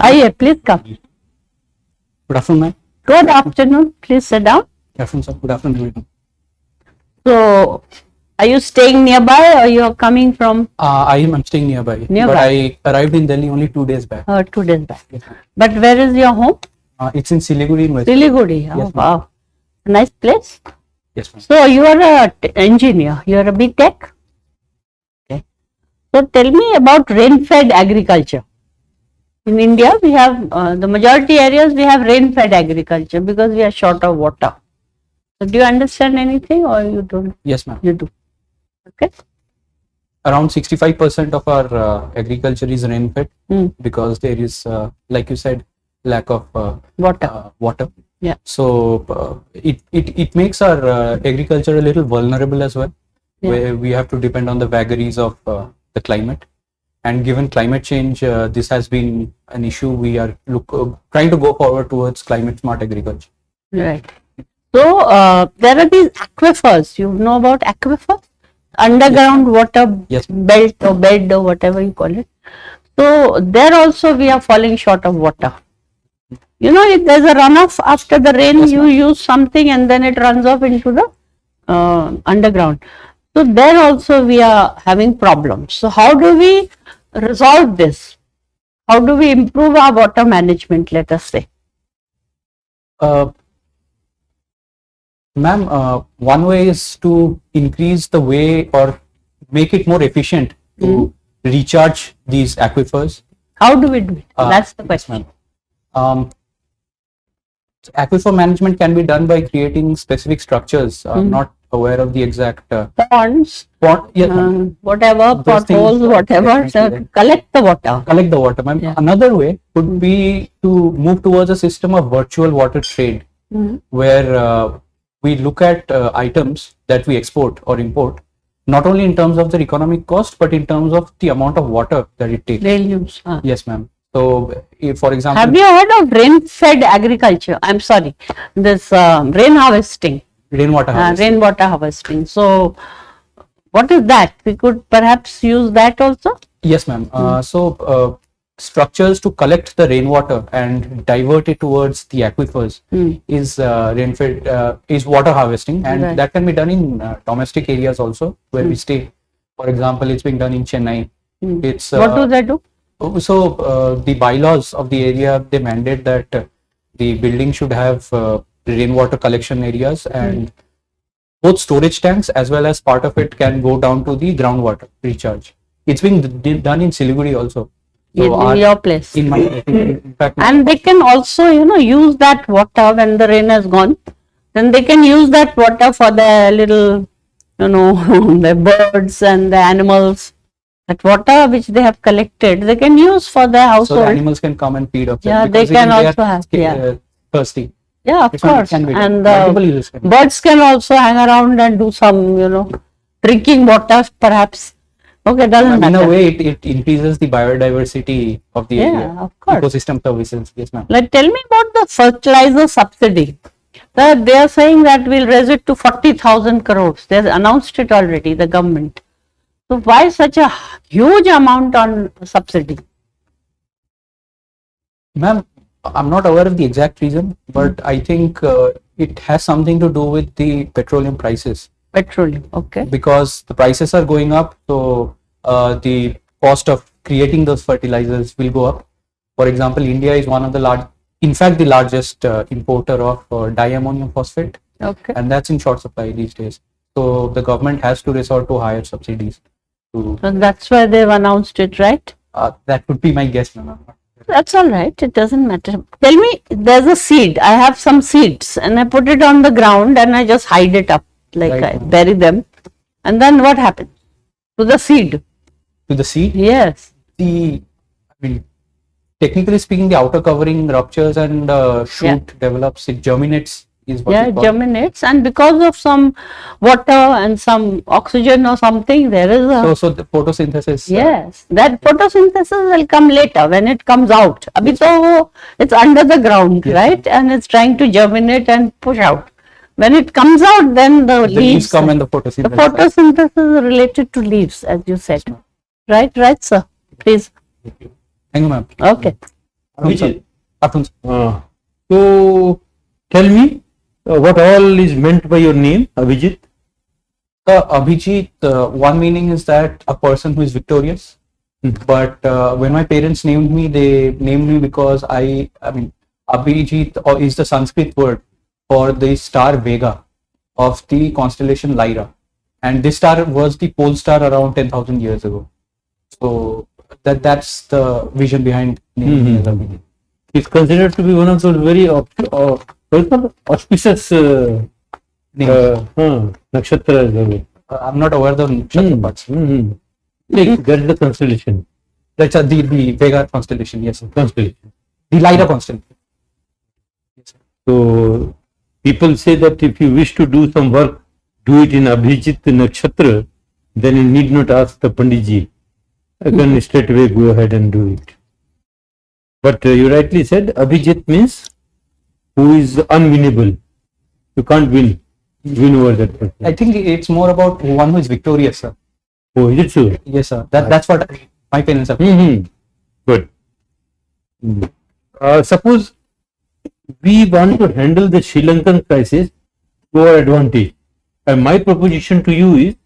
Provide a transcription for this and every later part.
Aye, please come. Good afternoon, ma'am. Good afternoon. Please sit down. Good afternoon, sir. Good afternoon, everyone. So, are you staying nearby or you are coming from I'm staying nearby. Nearby. But I arrived in Delhi only 2 days back. 2 days back? Yes, ma'am. But where is your home? It's in Siliguri, West. Siliguri. Oh, Yes, ma'am. wow. Nice place. Yes, ma'am. So, you are an engineer. You are a B.Tech. Okay. So, tell me about rain-fed agriculture. In India, we have the majority areas we have rain-fed agriculture because we are short of water. So, do you understand anything or you don't? Yes, ma'am. You do. Okay. Around 65% of our agriculture is rain-fed because there is, like you said, lack of water. Yeah. So it makes our agriculture a little vulnerable as well, where we have to depend on the vagaries of the climate. And given climate change, this has been an issue. We are trying to go forward towards climate smart agriculture. Right. So there are these aquifers. You know about aquifers? Underground water belt or bed or whatever you call it. So there also we are falling short of water. You know, if there's a runoff after the rain, you use something and then it runs off into the underground. So there also we are having problems. So how do we resolve this? How do we improve our water management, let us say? Ma'am, one way is to increase the way or make it more efficient to recharge these aquifers. How do we do it? That's the question. Aquifer management can be done by creating specific structures. I'm not aware of the exact ponds, whatever, potholes, whatever. So collect the water. Collect the water, ma'am. Yeah. Another way would be to move towards a system of virtual water trade, where we look at items that we export or import, not only in terms of their economic cost, but in terms of the amount of water that it takes. They'll use. Yes, ma'am. So, if, for example, have you heard of rain-fed agriculture? I'm sorry, this rain harvesting. Rainwater harvesting. Rainwater harvesting. So, what is that? We could perhaps use that also? Yes, ma'am. So, structures to collect the rainwater and divert it towards the aquifers is rain-fed, is water harvesting, and that can be done in domestic areas also where we stay. For example, it's being done in Chennai. It's what do they do? So, the bylaws of the area, they mandate that the building should have rainwater collection areas and both storage tanks as well as part of it can go down to the groundwater recharge. It's being done in Siliguri also. So in your place. In my in fact, and they can also, you know, use that water when the rain has gone. Then they can use that water for the little, you know, the birds and the animals. That water which they have collected, they can use for their household. So the animals can come and feed up. Yeah, they can also have. Thirsty. Yeah, of course. And birds can also hang around and do some, you know, drinking water perhaps. Okay, doesn't matter. In a way, it increases the biodiversity of the area. Of course. Ecosystem services. Yes, ma'am. Like, tell me about the fertilizer subsidy. They are saying that we'll raise it to 40,000 crores. They've announced it already, the government. So why such a huge amount on subsidy? Ma'am, I'm not aware of the exact reason, but I think it has something to do with the petroleum prices. Petroleum, okay. Because the prices are going up, so the cost of creating those fertilizers will go up. For example, India is one of the the largest importer of diammonium phosphate. Okay. And that's in short supply these days. So the government has to resort to higher subsidies. So that's why they've announced it, right? That would be my guess, ma'am. That's all right. It doesn't matter. Tell me, there's a seed. I have some seeds and I put it on the ground and I just hide it up. Like I bury them. And then what happens to the seed? To the seed? Yes. Technically speaking, the outer covering ruptures and shoot develops, it germinates. Is what it germinates, and because of some water and some oxygen or something, there is a... So the photosynthesis... Yes, that photosynthesis will come later when it comes out. Abhi it's under the ground, right? And it's trying to germinate and push out. When it comes out, then the leaves come and the photosynthesis. The photosynthesis is related to leaves, as you said. Right, sir? Please. Thank you, ma'am. Okay. Abhijit, Afternoon, sir. so tell me what all is meant by your name, Abhijit? Abhijit, one meaning is that a person who is victorious. But when my parents named me, they named me because I mean, Abhijit is the Sanskrit word for the star Vega of the constellation Lyra. And this star was the pole star around 10,000 years ago. So that's the vision behind naming me as Abhijit. It's considered to be one of those very auspicious nakshatras. I'm not aware of the nakshatra parts. Like, that's the constellation. That's the Vega constellation, yes. Constellation. The Lyra constellation. So people say that if you wish to do some work, do it in Abhijit Nakshatra, then you need not ask the Panditji. I can straight away go ahead and do it. But you rightly said Abhijit means who is unwinnable. You can't win over that person. I think it's more about one who is victorious, sir. Oh, is it so? Yes, sir. That's what my parents have. Good. Suppose we want to handle the Sri Lankan crisis to our advantage. And my proposition to you is,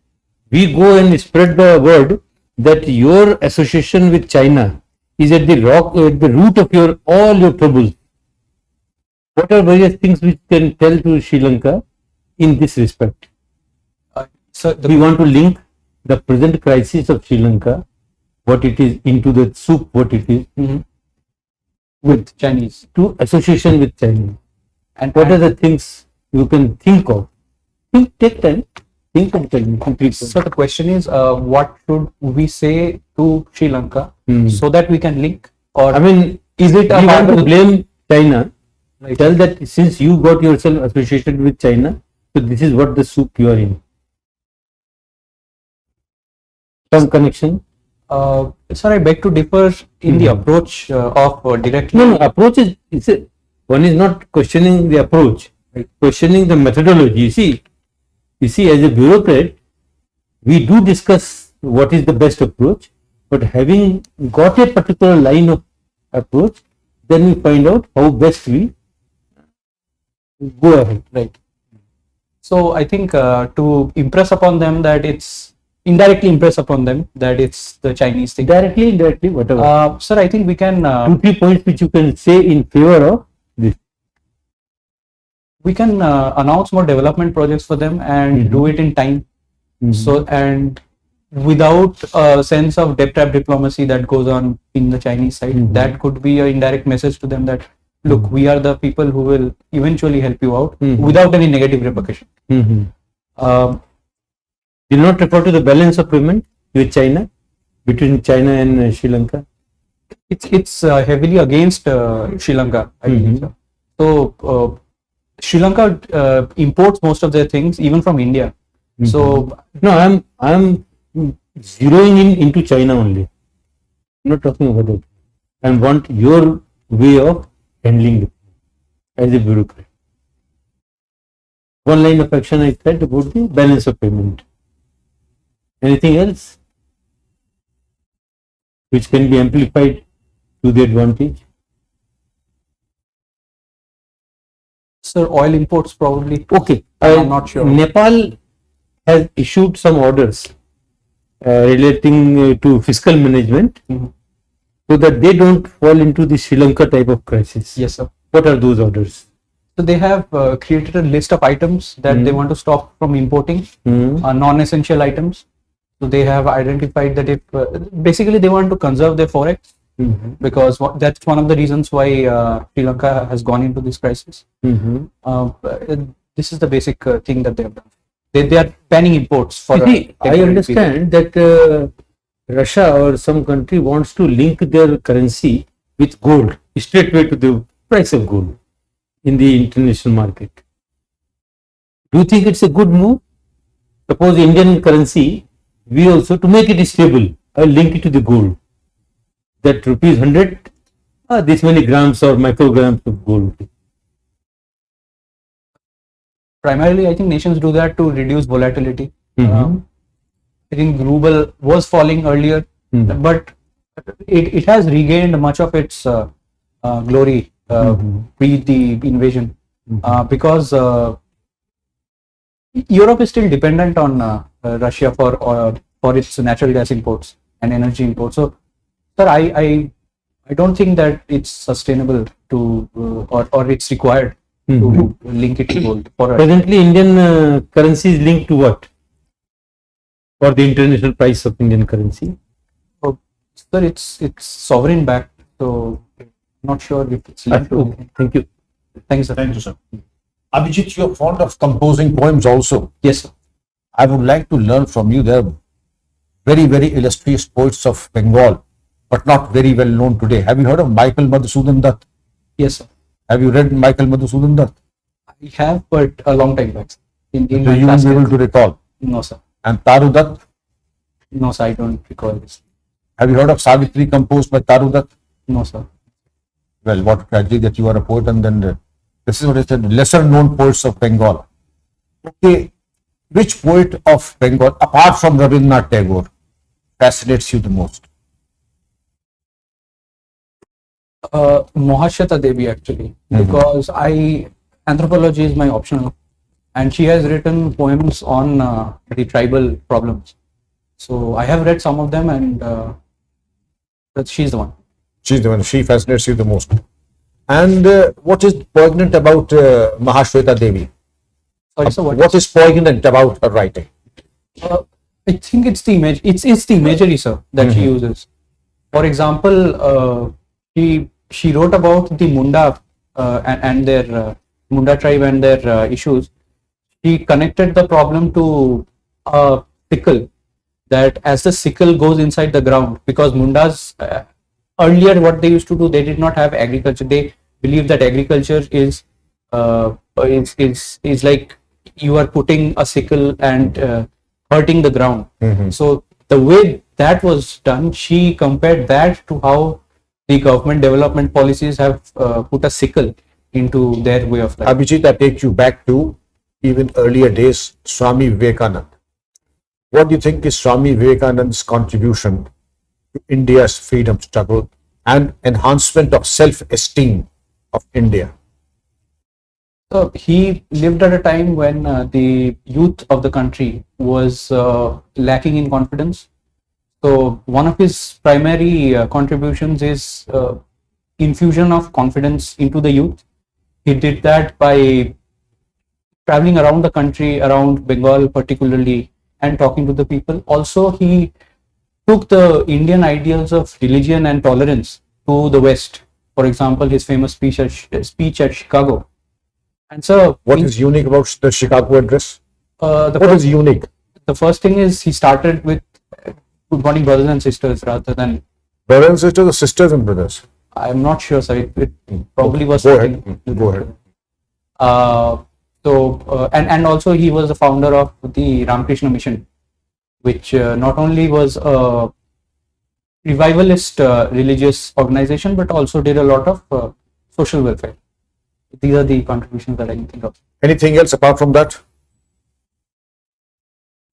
we go and spread the word that your association with China is at the root of all your troubles. What are various things we can tell to Sri Lanka in this respect? We want to link the present crisis of Sri Lanka, what it is, into the soup, what it is, with Chinese, to association with China. And what are the things you can think of? Take time. Think of them. So the question is, what should we say to Sri Lanka so that we can link? Or I mean, is it we want to blame China? Tell that since you got yourself associated with China, so this is what the soup you are in. Some connection? Sir, I beg to differ in the approach of directly. No, approach is one is not questioning the approach, questioning the methodology. You see, as a bureaucrat, we do discuss what is the best approach, but having got a particular line of approach, then we find out how best we go ahead. Right. So I think to impress upon them that it's indirectly impress upon them that it's the Chinese thing. Directly, indirectly, whatever. Sir, I think we can 2-3 points which you can say in favor of this. We can announce more development projects for them and do it in time. So, and without a sense of debt trap diplomacy that goes on in the Chinese side, that could be an indirect message to them that, look, we are the people who will eventually help you out without any negative repercussion. Did not refer to the balance of payment with China, between China and Sri Lanka? It's heavily against Sri Lanka, I believe. So, Sri Lanka imports most of their things even from India. So no, I'm zeroing into China only. I'm not talking about it. I want your way of handling it as a bureaucrat. One line of action I said about the balance of payment. Anything else which can be amplified to the advantage? Sir, oil imports probably. Okay, I'm not sure. Nepal has issued some orders relating to fiscal management so that they don't fall into the Sri Lanka type of crisis. Yes, sir. What are those orders? So they have created a list of items that they want to stop from importing, non-essential items. So they have identified that if basically they want to conserve their forex because that's one of the reasons why Sri Lanka has gone into this crisis. This is the basic thing that they have done. They are banning imports for. See, I understand that Russia or some country wants to link their currency with gold, straightway to the price of gold in the international market. Do you think it's a good move? Suppose Indian currency, we also, to make it stable, I link it to the gold. That rupees 100, this many grams or micrograms of gold. Primarily, I think nations do that to reduce volatility. I think ruble was falling earlier, but it has regained much of its glory pre the invasion, because Europe is still dependent on Russia for its natural gas imports and energy imports. So, sir, I don't think that it's sustainable to or it's required to link it to gold. Presently, Indian currency is linked to what? Or the international price of Indian currency? Oh, sir, it's sovereign backed, so I'm not sure if it's linked to. Okay. Thank you. Thanks, sir. Thank you, sir. Abhijit, you're fond of composing poems also. Yes, sir. I would like to learn from you. There are very, very illustrious poets of Bengal, but not very well known today. Have you heard of Michael Madhusudan Dutt? Yes, sir. Have you read Michael Madhusudan Dutt? I have, but a long time back. In So my you will class be able days. to recall. No, sir. And Taru Dutt? No, sir. I don't recall this. Have you heard of Savitri composed by Taru Dutt? No, sir. Well, what a tragedy that you are a poet, and then this is what I said, lesser known poets of Bengal. Okay, which poet of Bengal, apart from Rabindranath Tagore, fascinates you the most? Mahashweta Devi, actually, because anthropology is my optional, and she has written poems on the tribal problems. So I have read some of them, and she's the one. She's the one, she fascinates you the most. And what is poignant about Mahashweta Devi? Sorry, so What is poignant about her writing? I think it's the image. It's the imagery, sir, that she uses. For example, she wrote about the Munda and their Munda tribe and their issues. She connected the problem to a sickle. That as the sickle goes inside the ground, because Mundas earlier what they used to do, they did not have agriculture. They believed that agriculture is like you are putting a sickle and hurting the ground. So the way that was done, she compared that to how the government development policies have put a sickle into their way of life. Abhijit, I take you back to even earlier days, Swami Vivekananda. What do you think is Swami Vivekananda's contribution to India's freedom struggle and enhancement of self-esteem of India? So he lived at a time when the youth of the country was lacking in confidence. So one of his primary contributions is infusion of confidence into the youth. He did that by traveling around the country, around Bengal particularly, and talking to the people. Also, he took the Indian ideals of religion and tolerance to the West. For example, his famous speech at Chicago. And so, What is unique about the Chicago address? the What is unique? The first thing is he started with good morning, brothers and sisters, rather than, Brothers and sisters or sisters and brothers? I'm not sure, sir. It probably was Go something. ahead. Go ahead. And also he was the founder of the Ramakrishna Mission, which not only was a revivalist religious organization, but also did a lot of social welfare. These are the contributions that I can think of. Anything else apart from that?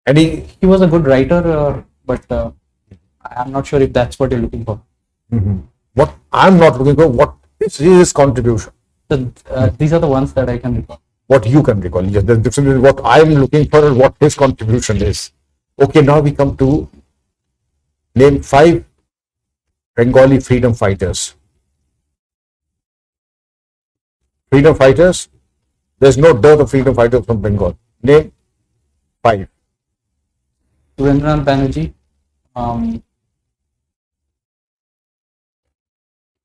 Any? He was a good writer, but I'm not sure if that's what you're looking for. What I'm not looking for, what is his contribution? So, these are the ones that I can recall. What you can recall. Yes, there's difference between what I'm looking for and what his contribution is. Okay, now we come to name 5 Bengali freedom fighters. Freedom fighters, there's no dearth of freedom fighters from Bengal. Name 5. Surendranath Banerjee.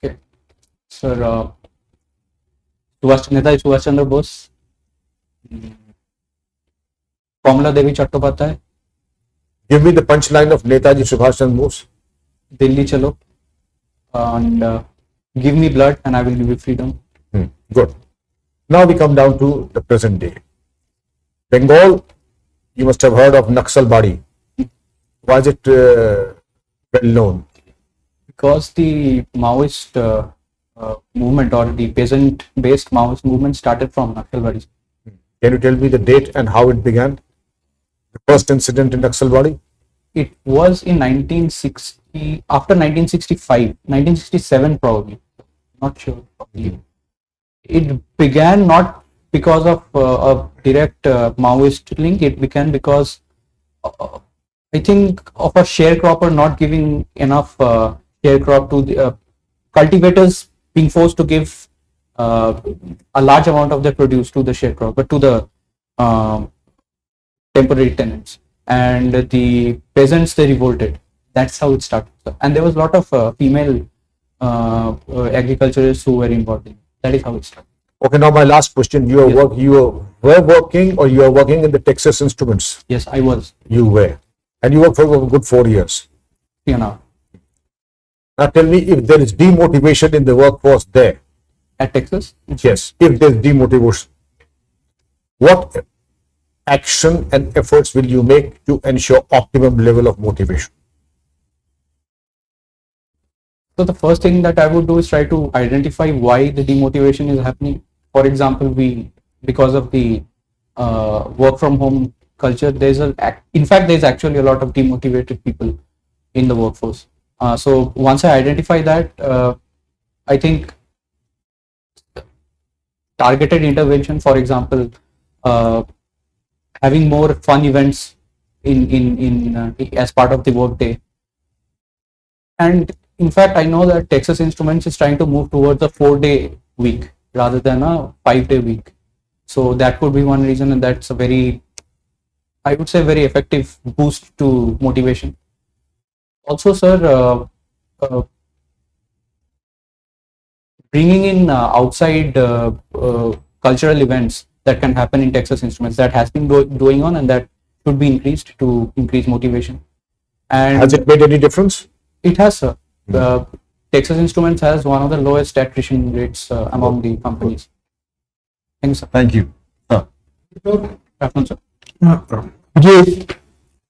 Okay. Sir, Netaji Subhash Chandra Bose. Kamala Devi Chattopadhyay. Give me the punchline of Netaji Subhash Chandra Bose. Delhi Chalo. And give me blood and I will give you freedom. Good. Now we come down to the present day. Bengal, you must have heard of Naxalbari. Why is it well known? Because the Maoist movement or the peasant-based Maoist movement started from Naxalbari. Can you tell me the date and how it began? The first incident in Naxalbari? It was in 1960, after 1965, 1967 probably. not sure. It began not because of a direct Maoist link. It began because I think of a sharecropper not giving enough sharecrop to the cultivators being forced to give a large amount of their produce to the sharecropper, to the temporary tenants, and the peasants, they revolted. That's how it started. And there was a lot of female agriculturists who were involved in it. That is how it started. Okay, now my last question. You were working, or you are working in the Texas Instruments? Yes, I was. You were. And you worked for a good 4 years. Now Now tell me, if there is demotivation in the workforce there, at Texas. yes, if there's demotivation, what action and efforts will you make to ensure optimum level of motivation? So the first thing that I would do is try to identify why the demotivation is happening. For example, because of the work from home culture, in fact there's actually a lot of demotivated people in the workforce. So once I identify that, I think targeted intervention, for example, having more fun events in as part of the workday. And in fact, I know that Texas Instruments is trying to move towards a 4-day week rather than a 5-day week. So that could be one reason, and that's a very, I would say, very effective boost to motivation. Also, sir, bringing in outside cultural events that can happen in Texas Instruments, that has been going on, and that should be increased to increase motivation. And has it made any difference? It has, sir. Texas Instruments has one of the lowest attrition rates among the companies. Thank you, sir. Thank you. Good afternoon, sir. Abhijit,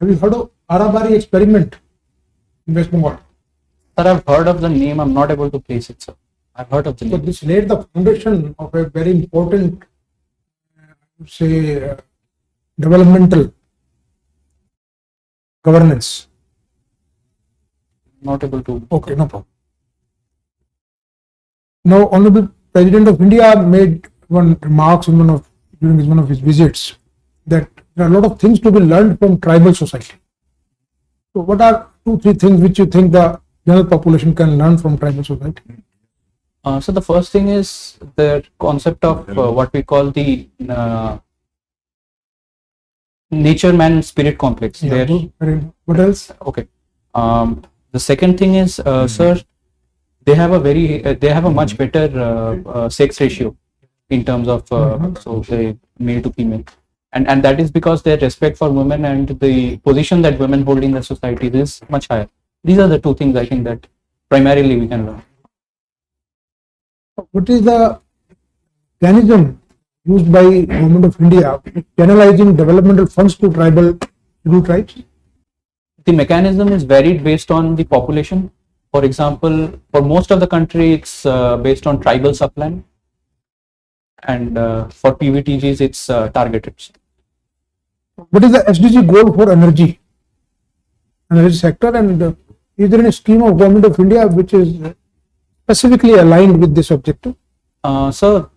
have you heard of Arabari experiment in West Bengal? Sir, I've heard of the name. I'm not able to place it, sir. I've heard of the So name. this laid the foundation of a very important, I would say, developmental governance. Not able to. Okay, no problem. Now, Honorable President of India made one remarks in during one of his visits that there are a lot of things to be learned from tribal society. So, what are 2-3 things which you think the general population can learn from tribal society? So the first thing is the concept of what we call the nature man spirit complex. Yeah, good. What else? Okay. The second thing is, sir, they have a much better sex ratio in terms of so say male to female, and that is because their respect for women and the position that women hold in the society is much higher. These are the 2 things I think that primarily we can learn. What is the mechanism used by Government of India channelizing developmental funds to tribal tribes? The mechanism is varied based on the population. For example, for most of the country, it's based on tribal subplan, and for PVTGs, it's targeted. What is the SDG goal for energy sector, and is there any scheme of Government of India which is specifically aligned with this objective? So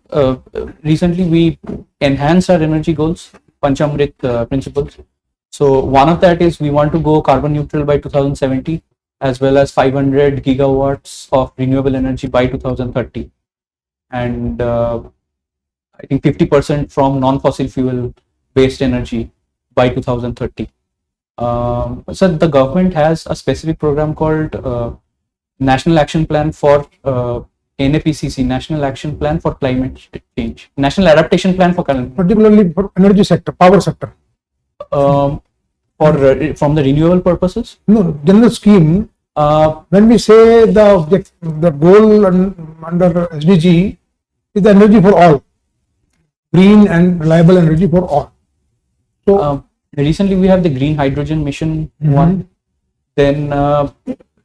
recently we enhanced our energy goals, Panchamrit principles. So one of that is we want to go carbon neutral by 2070, as well as 500 gigawatts of renewable energy by 2030, and I think 50% from non-fossil fuel based energy by 2030. So the government has a specific program called National Action Plan for NAPCC, National Action Plan for Climate Change, National Adaptation Plan for Climate. Particularly for energy sector, power sector. From the renewable purposes? No, general scheme. When we say the goal under SDG is the energy for all, green and reliable energy for all. So recently we have the green hydrogen mission one. Then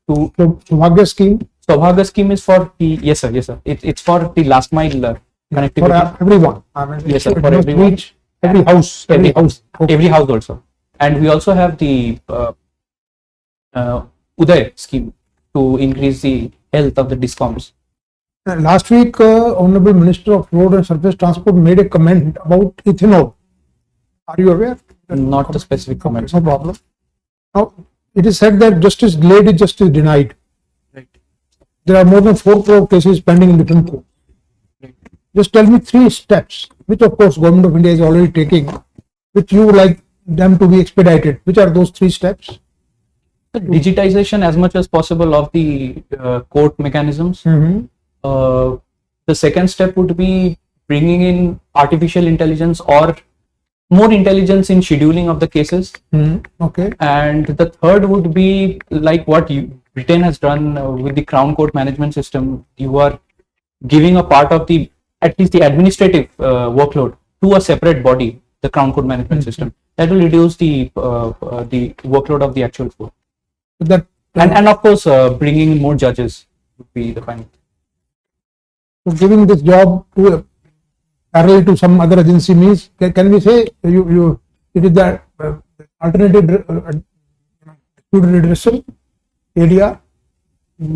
Saubhagya scheme. Saubhagya scheme is for the yes sir. It's for the last mile connectivity For everyone. I mean, yes sir, it for must everyone. reach every house. Every house. Okay. Every house also. And we also have the Uday scheme to increase the health of the discoms. Last week, Honorable Minister of Road and Surface Transport made a comment about ethanol. Are you aware? Not the specific Okay, comments. no problem. Now, it is said that justice delayed is justice denied. Right. There are more than 4 crore cases pending in different courts. Right. Just tell me 3 steps, which of course Government of India is already taking, which you would like them to be expedited. Which are those 3 steps? The digitization as much as possible of the court mechanisms. The second step would be bringing in artificial intelligence or more intelligence in scheduling of the cases. Okay. And the third would be like what Britain has done with the Crown Court Management System. You are giving a part of the, at least the administrative workload to a separate body, the Crown Court Management System. That will reduce the workload of the actual court. That And of course, bringing in more judges would be the final. so giving this job to parallel to some other agency means, can we say it is the alternative dispute redressal area?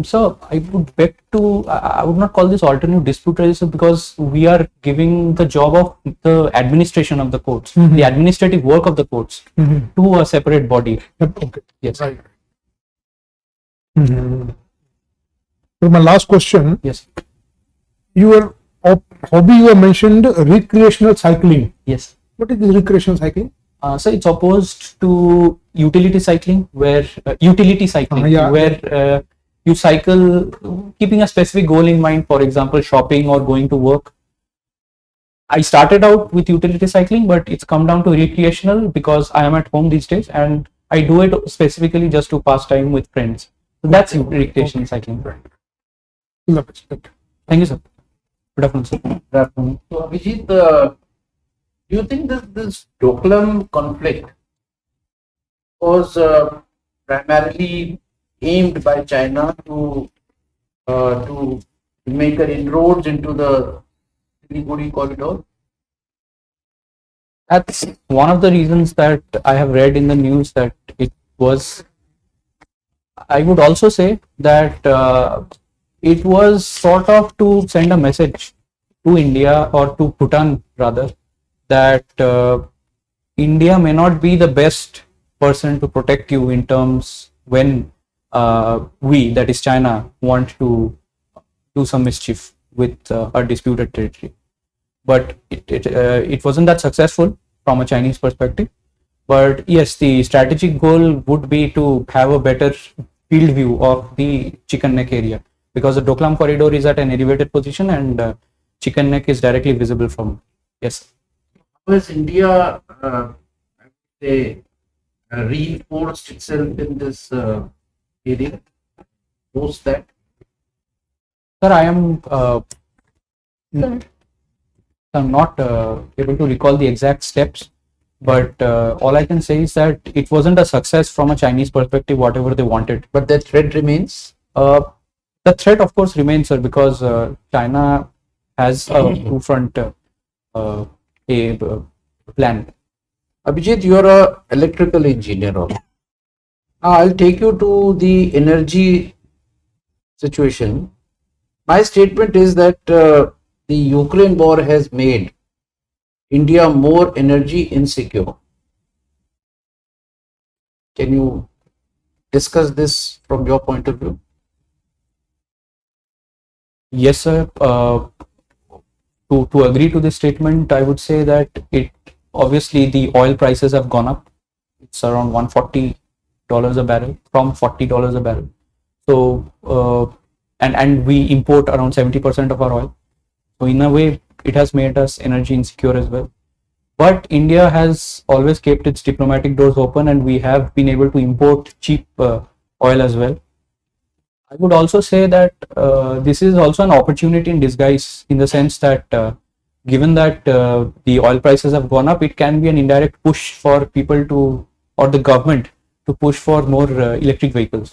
So I would beg to, I would not call this alternate dispute resolution because we are giving the job of the administration of the courts, the administrative work of the courts to a separate body. Okay. Yes. Right. So my last question, Yes. your hobby, you have mentioned recreational cycling. Yes. What is this recreational cycling? So it's opposed to utility cycling, where Yeah. where you cycle keeping a specific goal in mind, for example, shopping or going to work. I started out with utility cycling, but it's come down to recreational because I am at home these days and I do it specifically just to pass time with friends. So that's recreational cycling. Love it. Thank you, sir. Good afternoon, sir. Good afternoon. So, Abhijit, do you think this Doklam conflict was primarily aimed by China to make an inroads into the Siliguri corridor? That's one of the reasons that I have read in the news that it was. I would also say that it was sort of to send a message to India, or to Bhutan rather, that India may not be the best person to protect you in terms when we, that is China, want to do some mischief with a disputed territory. But it wasn't that successful from a Chinese perspective. But yes, the strategic goal would be to have a better field view of the Chicken Neck area, because the Doklam corridor is at an elevated position and Chicken Neck is directly visible from. Yes. How has India reinforced itself in this area post that? Sir, I'm not able to recall the exact steps, but all I can say is that it wasn't a success from a Chinese perspective, whatever they wanted. But that threat remains. The threat, of course, remains, sir, because China has a two-front plan. Abhijit, you are an electrical engineer also. Now, I'll take you to the energy situation. My statement is that the Ukraine war has made India more energy insecure. Can you discuss this from your point of view? Yes, sir. To agree to this statement, I would say that obviously the oil prices have gone up. It's around $140 a barrel from $40 a barrel. So and we import around 70% of our oil. So in a way, it has made us energy insecure as well. But India has always kept its diplomatic doors open, and we have been able to import cheap oil as well. I would also say that this is also an opportunity in disguise, in the sense that given that the oil prices have gone up, it can be an indirect push for people to, or the government to push for more electric vehicles.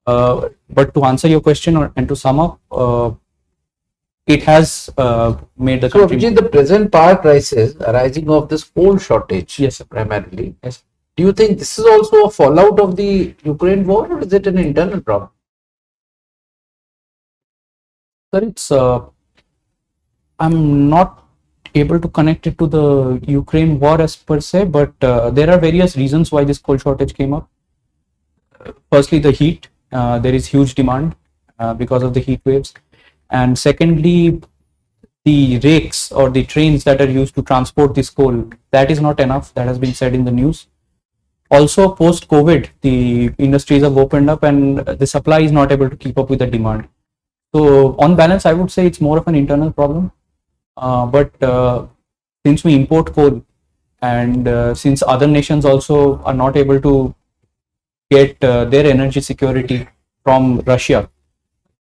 But to answer your question and to sum up, it has made the So, country. Abhijit, the present power crisis arising of this coal shortage, Yes, sir. primarily. Yes. Do you think this is also a fallout of the Ukraine war, or is it an internal problem? Sir, it's I'm not able to connect it to the Ukraine war as per se, but there are various reasons why this coal shortage came up. Firstly, the heat. There is huge demand because of the heat waves, and secondly, the rakes or the trains that are used to transport this coal, that is not enough. That has been said in the news. Also, post COVID, the industries have opened up and the supply is not able to keep up with the demand. So on balance, I would say it's more of an internal problem. But since we import coal, and since other nations also are not able to get their energy security from Russia,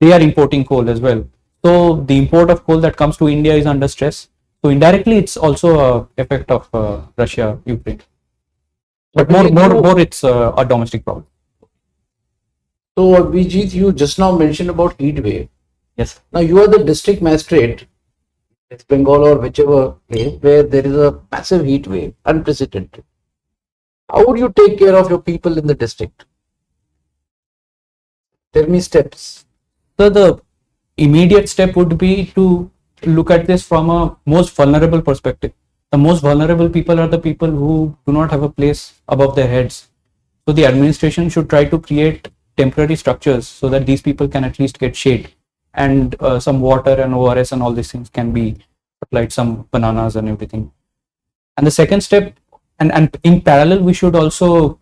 they are importing coal as well. So the import of coal that comes to India is under stress. So indirectly, it's also a effect of Russia, Ukraine. But more, it's a domestic problem. So, Abhijit, you just now mentioned about heat wave. Yes. Now, you are the district magistrate, West Bengal or whichever place, where there is a massive heat wave, unprecedented. How would you take care of your people in the district? Tell me steps. So the immediate step would be to look at this from a most vulnerable perspective. The most vulnerable people are the people who do not have a place above their heads. So the administration should try to create temporary structures so that these people can at least get shade, and some water and ORS and all these things can be supplied, some bananas and everything. And the second step, and in parallel, we should also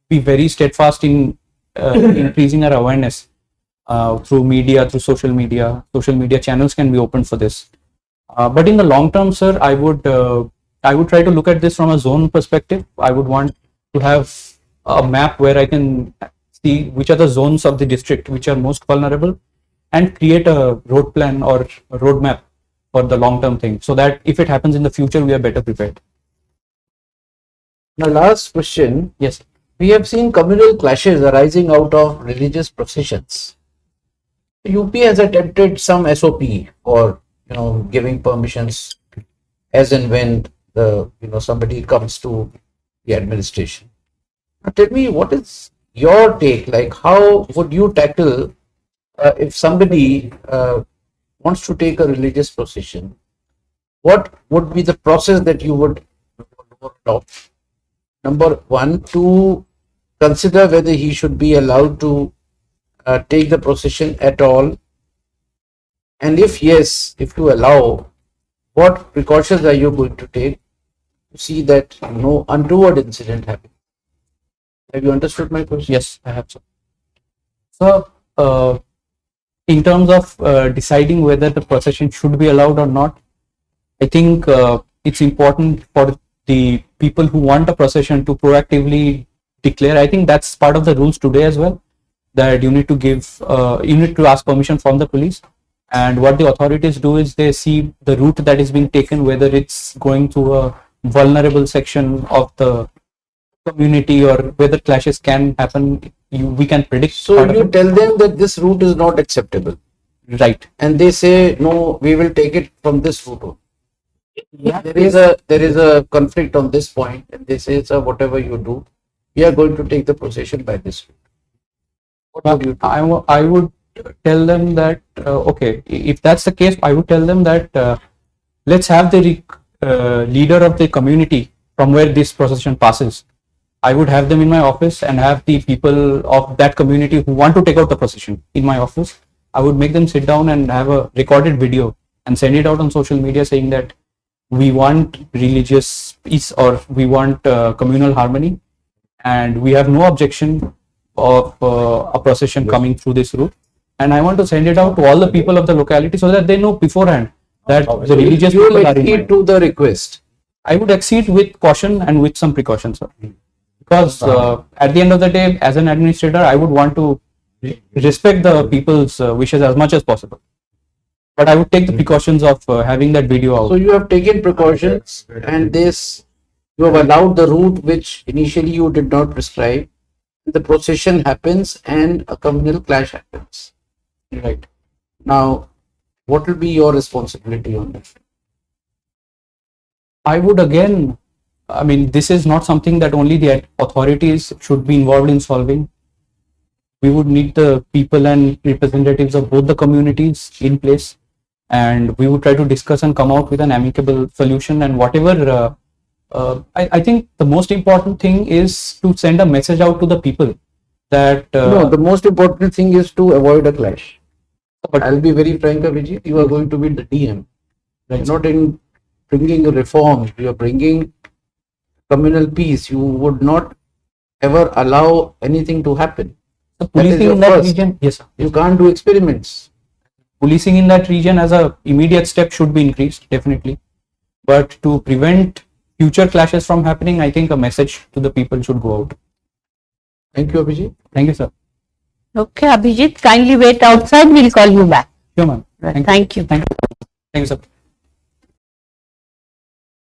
be very steadfast in increasing our awareness through media, through social media. Social media channels can be opened for this. But in the long term, sir, I would try to look at this from a zone perspective. I would want to have a map where I can see which are the zones of the district which are most vulnerable, and create a road plan or a roadmap for the long term thing, so that if it happens in the future, we are better prepared. Now, last question. Yes. We have seen communal clashes arising out of religious processions. UP has attempted some SOP or giving permissions as and when the somebody comes to the administration. Now, tell me, what is your take? Like, how would you tackle if somebody wants to take a religious procession? What would be the process that you would adopt? Number one, to consider whether he should be allowed to take the procession at all, and if yes, if you allow, what precautions are you going to take to see that no untoward incident happens? Have you understood my question? Yes, I have. So, in terms of deciding whether the procession should be allowed or not, I think it's important for the people who want a procession to proactively declare. I think that's part of the rules today as well, that you need to ask permission from the police. And what the authorities do is they see the route that is being taken, whether it's going to a vulnerable section of the community or whether clashes can happen. We can predict. So you tell them that this route is not acceptable, right? And they say no, we will take it from this route. Yeah, there is a conflict on this point, and they say, sir, whatever you do, we are going to take the procession by this route. What would you do? I would tell them that okay, if that's the case, I would tell them that let's have the leader of the community from where this procession passes. I would have them in my office and have the people of that community who want to take out the procession in my office. I would make them sit down and have a recorded video and send it out on social media saying that we want religious peace, or we want communal harmony, and we have no objection of a procession coming through this route. And I want to send it out to all the people of the locality so that they know beforehand that the religious you will people are accede to the request. I would accede with caution and with some precautions, sir. Because at the end of the day, as an administrator, I would want to respect the people's wishes as much as possible. But I would take the precautions of having that video out. So you have taken precautions, and you have allowed the route which initially you did not prescribe. The procession happens and a communal clash happens. Right. Now, what will be your responsibility on that? I would again, I mean, this is not something that only the authorities should be involved in solving. we would need the people and representatives of both the communities in place, and we would try to discuss and come out with an amicable solution. And whatever, I think the most important thing is to send a message out to the people that No, the most important thing is to avoid a clash. But- I'll be very frank, Abhijit, you are going to be the DM. You're not in bringing reforms, you are bringing communal peace. You would not ever allow anything to happen. the that is policing your in that first. region, yes, sir. You can't do experiments. Policing in that region as a immediate step should be increased, definitely. But to prevent future clashes from happening, I think a message to the people should go out. Thank you, Abhijit. Thank you, sir. Okay, Abhijit, kindly wait outside. We'll call you back. Sure, ma'am. Right. Thank you. Thank you, sir.